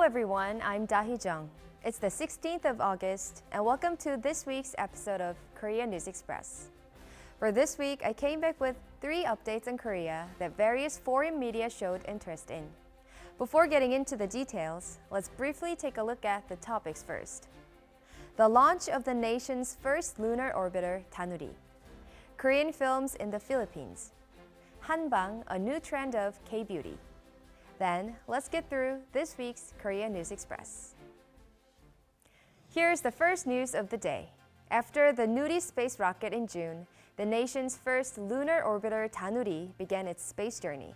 everyone, I'm Dahi Jung. It's the 16th of August, and welcome to this week's episode of Korea News Express. For this week, I came back with 3 updates on Korea that various foreign media showed interest in. Before getting into the details, let's briefly take a look at the topics first. The launch of the nation's first lunar orbiter, Danuri. Korean films in the Philippines. Hanbang, a new trend of K-beauty. Then, let's get through this week's Korea News Express. Here's the first news of the day. After the Nuri space rocket in June, the nation's first lunar orbiter Danuri began its space journey.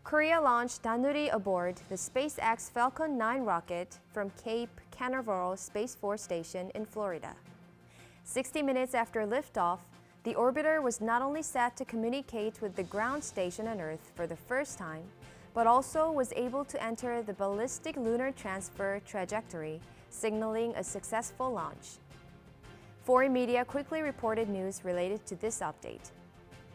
Korea launched Danuri aboard the SpaceX Falcon 9 rocket from Cape Canaveral Space Force Station in Florida. 60 minutes after liftoff, the orbiter was not only set to communicate with the ground station on Earth for the first time, but also was able to enter the ballistic lunar transfer trajectory, signaling a successful launch. Foreign media quickly reported news related to this update.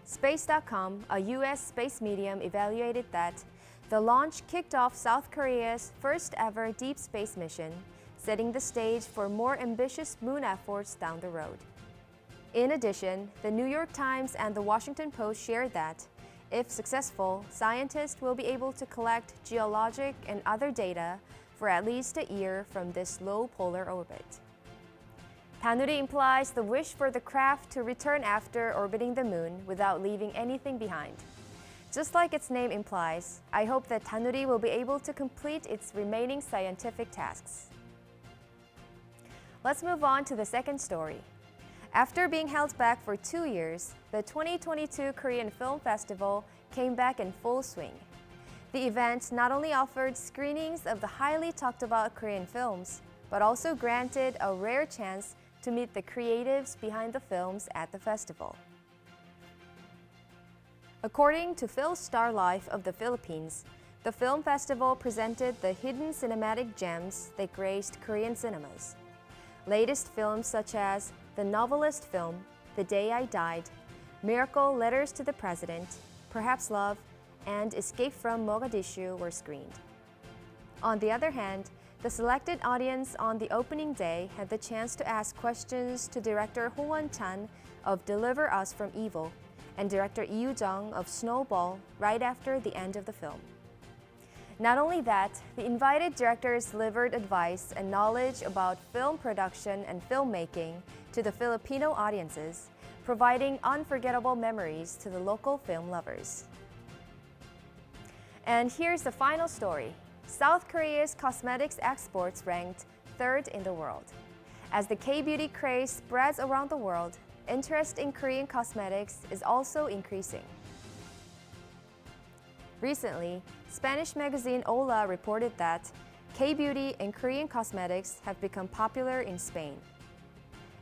Space.com, a U.S. space medium, evaluated that the launch kicked off South Korea's first ever deep space mission, setting the stage for more ambitious moon efforts down the road. In addition, the New York Times and the Washington Post shared that, if successful, scientists will be able to collect geologic and other data for at least a year from this low polar orbit. Danuri implies the wish for the craft to return after orbiting the moon without leaving anything behind. Just like its name implies, I hope that Danuri will be able to complete its remaining scientific tasks. Let's move on to the second story. After being held back for 2 years, the 2022 Korean Film Festival came back in full swing. The event not only offered screenings of the highly talked about Korean films, but also granted a rare chance to meet the creatives behind the films at the festival. According to Philstar Life of the Philippines, the film festival presented the hidden cinematic gems that graced Korean cinemas. Latest films such as the novelist film, The Day I Died, Miracle Letters to the President, Perhaps Love, and Escape from Mogadishu were screened. On the other hand, the selected audience on the opening day had the chance to ask questions to director Ho Won-chan of Deliver Us from Evil and director Lee Yoo-jung of Snowball right after the end of the film. Not only that, the invited directors delivered advice and knowledge about film production and filmmaking to the Filipino audiences, providing unforgettable memories to the local film lovers. And here's the final story. South Korea's cosmetics exports ranked 3rd in the world. As the K-beauty craze spreads around the world, interest in Korean cosmetics is also increasing. Recently, Spanish magazine Hola reported that K-beauty and Korean cosmetics have become popular in Spain.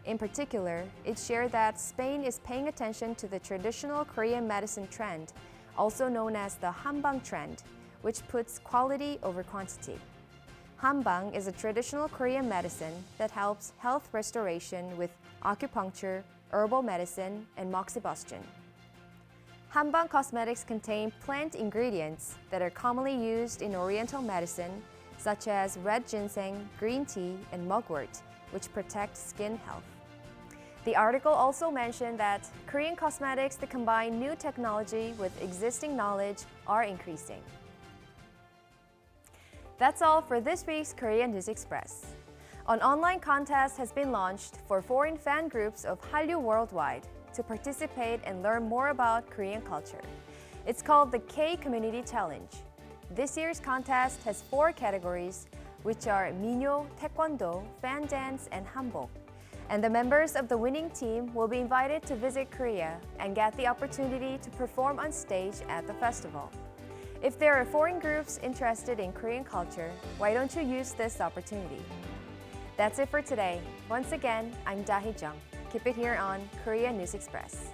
In particular, it shared that Spain is paying attention to the traditional Korean medicine trend, also known as the Hanbang trend, which puts quality over quantity. Hanbang is a traditional Korean medicine that helps health restoration with acupuncture, herbal medicine, and moxibustion. Hanbang cosmetics contain plant ingredients that are commonly used in Oriental medicine, such as red ginseng, green tea, and mugwort, which protect skin health. The article also mentioned that Korean cosmetics that combine new technology with existing knowledge are increasing. That's all for this week's Korea News Express. An online contest has been launched for foreign fan groups of Hallyu worldwide to participate and learn more about Korean culture. It's called the K-Community Challenge. This year's contest has 4 categories, which are Minyo, Taekwondo, Fan Dance, and Hanbok. And the members of the winning team will be invited to visit Korea and get the opportunity to perform on stage at the festival. If there are foreign groups interested in Korean culture, why don't you use this opportunity? That's it for today. Once again, I'm Dahi Jung. Keep it here on Korea News Express.